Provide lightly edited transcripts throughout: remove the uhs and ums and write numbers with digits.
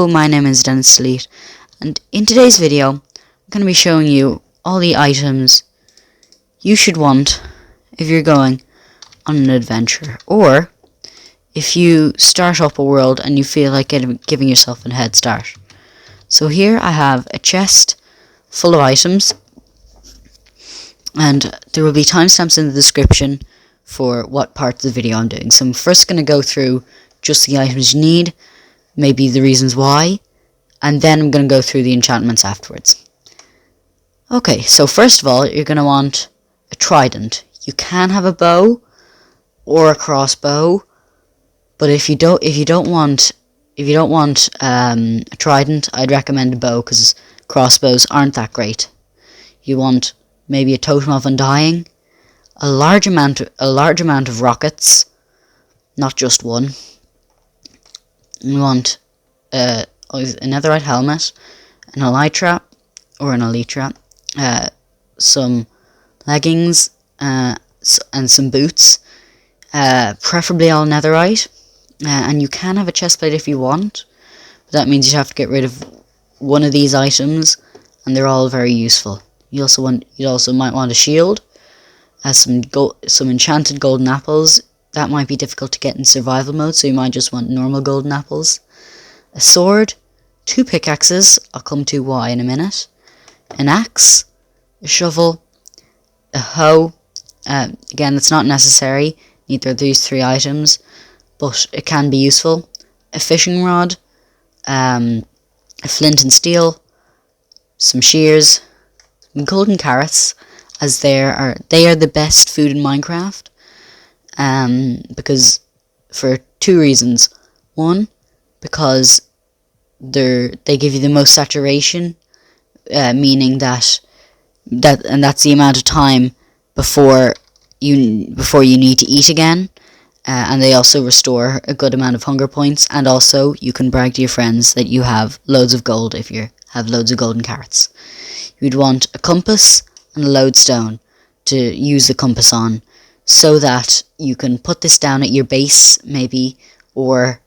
Hello, my name is Dennis Sleet, and in today's video, I'm going to be showing you all the items you should want if you're going on an adventure, or if you start up a world and you feel like giving yourself a head start. So here I have a chest full of items, and there will be timestamps in the description for what part of the video I'm doing. So I'm first going to go through just the items you need, maybe the reasons why, and then I'm going to go through the enchantments afterwards. Okay, so first of all, you're going to want a trident. You can have a bow or a crossbow, but if you don't want a trident, I'd recommend a bow because crossbows aren't that great. You want maybe a totem of undying, a large amount of rockets, not just one. You want a netherite helmet, an elytra or an elytra, some leggings, and some boots, preferably all netherite. And you can have a chestplate if you want, but that means you'd have to get rid of one of these items, and they're all very useful. You also might want a shield, some enchanted golden apples. That might be difficult to get in survival mode, so you might just want normal golden apples. A sword, 2 pickaxes, I'll come to why in a minute. An axe, a shovel, a hoe. Again, it's not necessary, neither of these 3 items, but it can be useful. A fishing rod, a flint and steel, some shears, some golden carrots, as they are the best food in Minecraft. Because for 2 reasons. One, because they give you the most saturation, meaning that's the amount of time before you need to eat again, and they also restore a good amount of hunger points, and also you can brag to your friends that you have loads of gold if you have loads of golden carrots. You'd want a compass and a lodestone to use the compass on, so that you can put this down at your base, maybe, or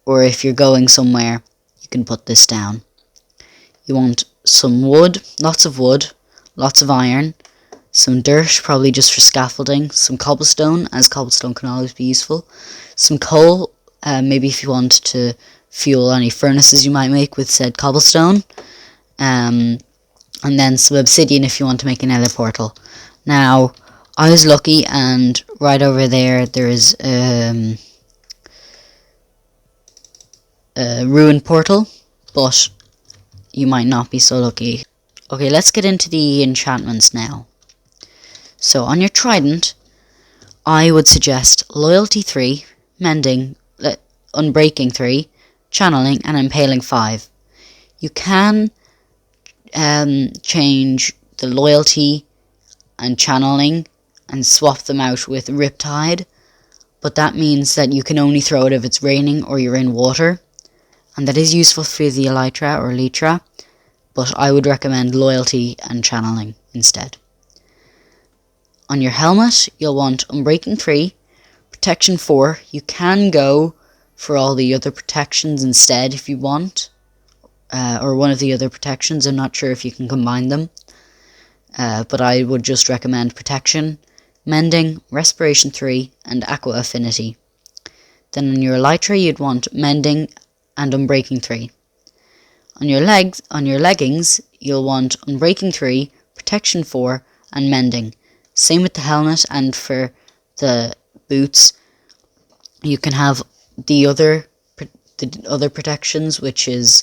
if you're going somewhere, you can put this down. You want some wood, lots of iron, some dirt, probably just for scaffolding, some cobblestone, as cobblestone can always be useful, some coal, maybe if you want to fuel any furnaces you might make with said cobblestone, and then some obsidian if you want to make another portal. Now, I was lucky, and right over there is a ruined portal, but you might not be so lucky. Okay, let's get into the enchantments now. So on your trident, I would suggest Loyalty 3, Mending, Unbreaking 3, Channeling, and Impaling 5. You can change the Loyalty and Channeling and swap them out with Riptide, but that means that you can only throw it if it's raining or you're in water, and that is useful for the elytra or elytra, but I would recommend Loyalty and Channeling instead. On your helmet, you'll want Unbreaking 3, Protection 4. You can go for all the other protections instead if you want, or one of the other protections. I'm not sure if you can combine them, but I would just recommend Protection, Mending, Respiration 3, and Aqua Affinity. Then on your elytra, you'd want Mending and Unbreaking 3. On your leggings, you'll want Unbreaking 3, Protection 4, and Mending. Same with the helmet, and for the boots, you can have the other protections, which is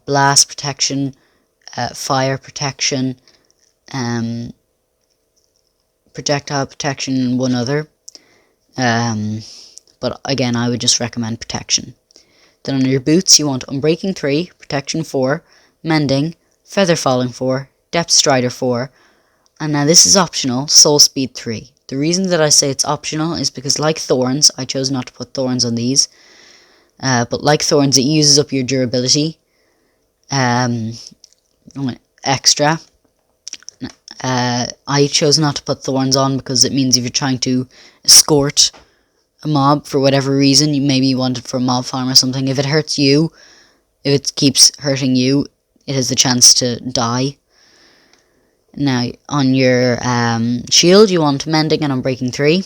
blast protection, fire protection, projectile protection, and one other. But again, I would just recommend protection. Then on your boots, you want Unbreaking 3, Protection 4, Mending, Feather Falling 4, Depth Strider 4, and now this is optional, Soul Speed 3. The reason that I say it's optional is because, like thorns, I chose not to put thorns on these, but like thorns, it uses up your durability extra. I chose not to put thorns on because it means if you're trying to escort a mob for whatever reason, maybe you want it for a mob farm or something, if it hurts you, if it keeps hurting you, it has the chance to die. Now, on your shield, you want Mending and Unbreaking 3.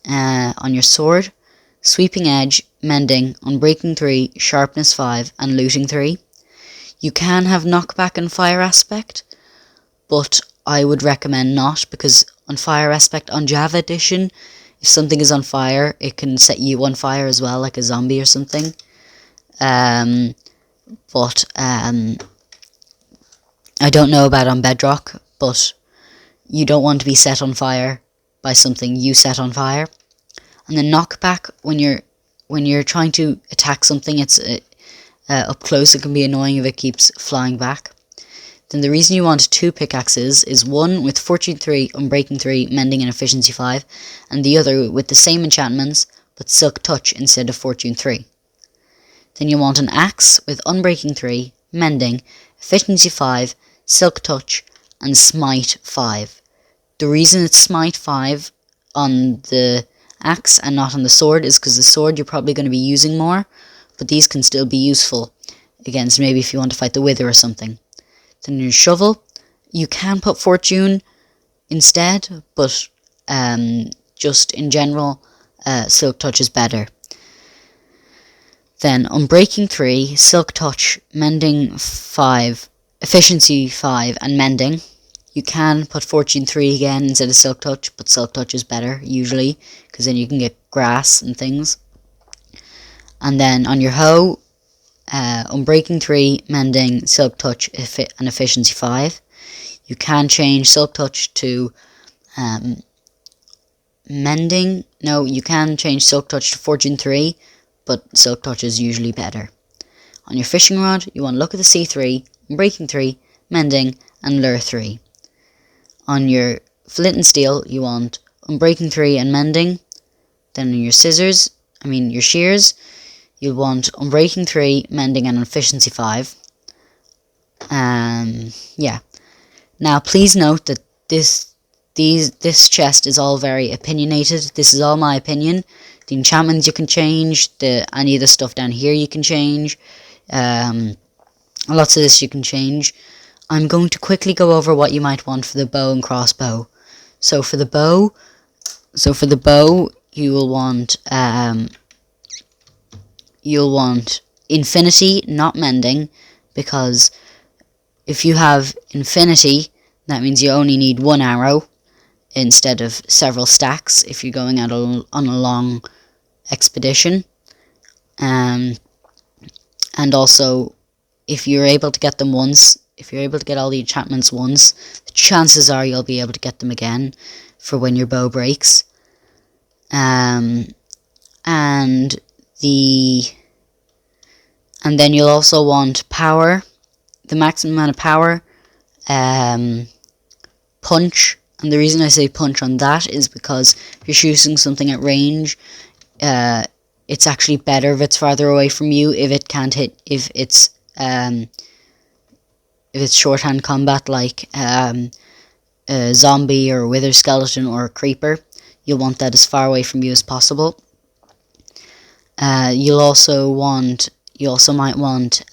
On your sword, Sweeping Edge, Mending, Unbreaking 3, Sharpness 5, and Looting 3. You can have Knockback and Fire Aspect, but I would recommend not, because on Fire Aspect on Java Edition, if something is on fire, it can set you on fire as well, like a zombie or something. But I don't know about on Bedrock, but you don't want to be set on fire by something you set on fire. And then Knockback, when you're trying to attack something, it's up close, it can be annoying if it keeps flying back. Then the reason you want 2 pickaxes is one with Fortune 3, Unbreaking 3, Mending and Efficiency 5, and the other with the same enchantments, but Silk Touch instead of Fortune 3. Then you want an axe with Unbreaking 3, Mending, Efficiency 5, Silk Touch, and Smite 5. The reason it's Smite 5 on the axe and not on the sword is because the sword you're probably going to be using more, but these can still be useful against maybe if you want to fight the Wither or something. Then your shovel, you can put Fortune instead, but just in general, Silk Touch is better. Then Unbreaking 3, Silk Touch, Mending 5, Efficiency 5, and Mending. You can put Fortune 3 again instead of Silk Touch, but Silk Touch is better, usually, because then you can get grass and things. And then on your hoe, Unbreaking 3, Mending, Silk Touch, and Efficiency 5. You can change Silk Touch to Mending. No, you can change Silk Touch to Fortune 3, but Silk Touch is usually better. On your fishing rod, you want Look at the Sea 3, Unbreaking 3, Mending, and Lure 3. On your flint and steel, you want Unbreaking 3 and Mending. Then on your your shears, you'll want Unbreaking 3, Mending, and Efficiency 5. Yeah. Now, please note that this chest is all very opinionated. This is all my opinion. The enchantments you can change. Any of the stuff down here you can change. Lots of this you can change. I'm going to quickly go over what you might want for the bow and crossbow. So for the bow, you will want Infinity, not Mending, because if you have Infinity, that means you only need 1 arrow instead of several stacks if you're going out on a long expedition. And also, if you're able to get them once, if you're able to get all the enchantments once, the chances are you'll be able to get them again for when your bow breaks. And then you'll also want power, the maximum amount of power, punch, and the reason I say punch on that is because if you're shooting something at range, it's actually better if it's farther away from you, if it's shorthand combat like a zombie or a wither skeleton or a creeper. You'll want that as far away from you as possible. You also might want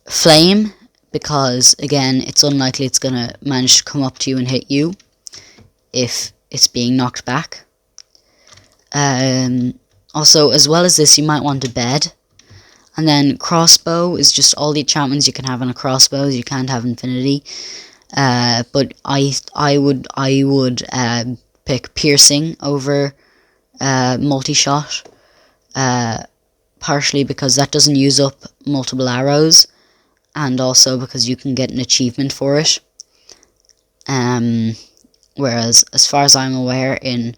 flame, because again it's unlikely it's gonna manage to come up to you and hit you if it's being knocked back. Also, as well as this, you might want a bed. And then crossbow is just all the enchantments you can have on a crossbow. You can't have infinity. But I would pick piercing over multi-shot. Partially because that doesn't use up multiple arrows, and also because you can get an achievement for it. Whereas, as far as I'm aware, in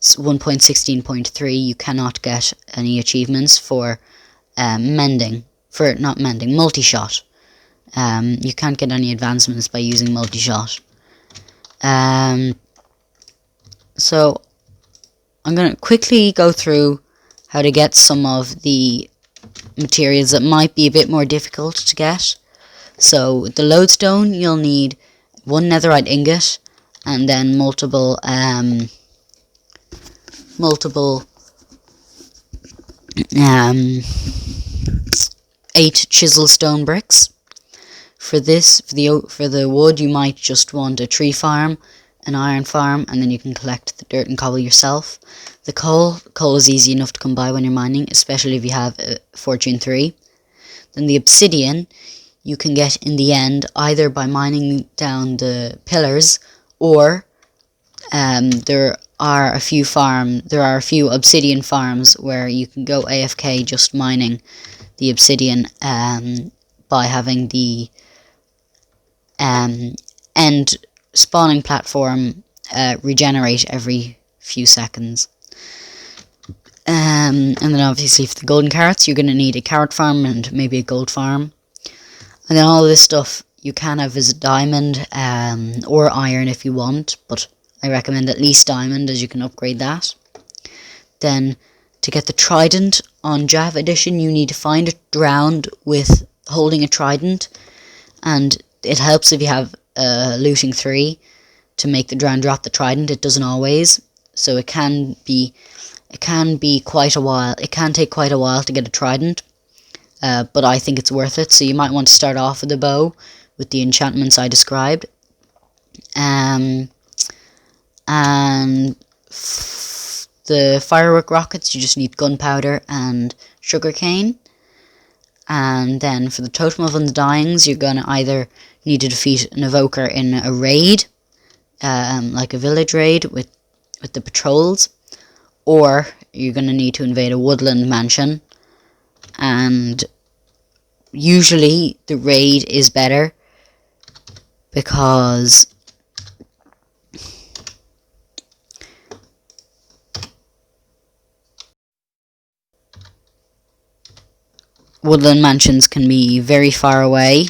1.16.3 you cannot get any achievements for multi-shot. You can't get any advancements by using multi-shot. So I'm going to quickly go through how to get some of the materials that might be a bit more difficult to get. So the lodestone, you'll need 1 netherite ingot, and then multiple 8 chisel stone bricks. For the wood, you might just want a tree farm, an iron farm, and then you can collect the dirt and cobble yourself. The coal is easy enough to come by when you're mining, especially if you have Fortune 3. Then the obsidian, you can get in the end either by mining down the pillars, or there are a few obsidian farms where you can go AFK just mining the obsidian by having the end spawning platform regenerate every few seconds. And then obviously for the golden carrots, you're going to need a carrot farm and maybe a gold farm. And then all this stuff you can have as a diamond or iron if you want, but I recommend at least diamond as you can upgrade that. Then to get the trident on Java Edition, you need to find a drowned with holding a trident, and it helps if you have looting 3 to make the drown drop the trident. It doesn't always, so it can be quite a while. It can take quite a while to get a trident, but I think it's worth it. So you might want to start off with a bow with the enchantments I described, and the firework rockets, you just need gunpowder and sugarcane. And then for the Totem of Undyings, you're going to either need to defeat an evoker in a raid, like a village raid with the patrols, or you're going to need to invade a woodland mansion. And usually the raid is better because woodland mansions can be very far away.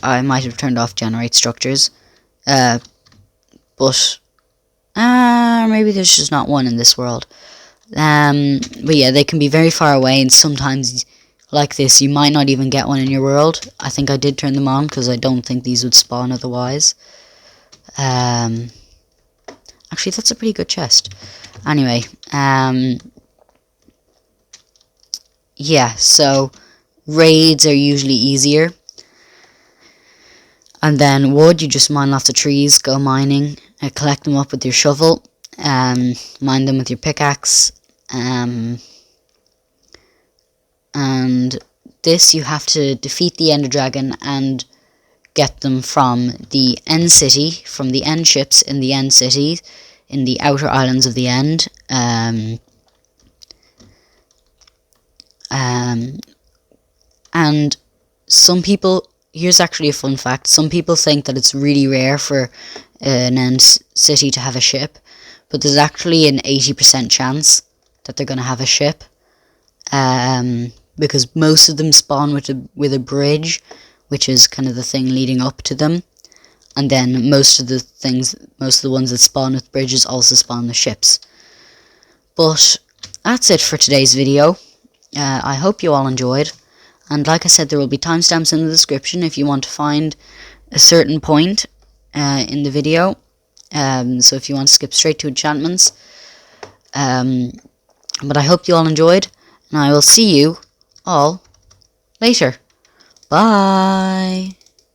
I might have turned off generate structures, but maybe there's just not one in this world. But yeah, they can be very far away, and sometimes like this you might not even get one in your world. I think I did turn them on because I don't think these would spawn otherwise. Actually, that's a pretty good chest. Anyway, yeah, so raids are usually easier. And then wood, you just mine lots of trees, go mining, collect them up with your shovel, mine them with your pickaxe, and this you have to defeat the Ender Dragon and get them from the End City, from the End ships in the End City, in the outer islands of the End. And some people, here's actually a fun fact, some people think that it's really rare for an End City to have a ship, but there's actually an 80% chance that they're going to have a ship, because most of them spawn with a bridge, which is kind of the thing leading up to them. And then most of the ones that spawn with bridges also spawn the ships. But that's it for today's video. I hope you all enjoyed. And like I said, there will be timestamps in the description if you want to find a certain point in the video. So if you want to skip straight to enchantments. But I hope you all enjoyed. And I will see you all later. Bye.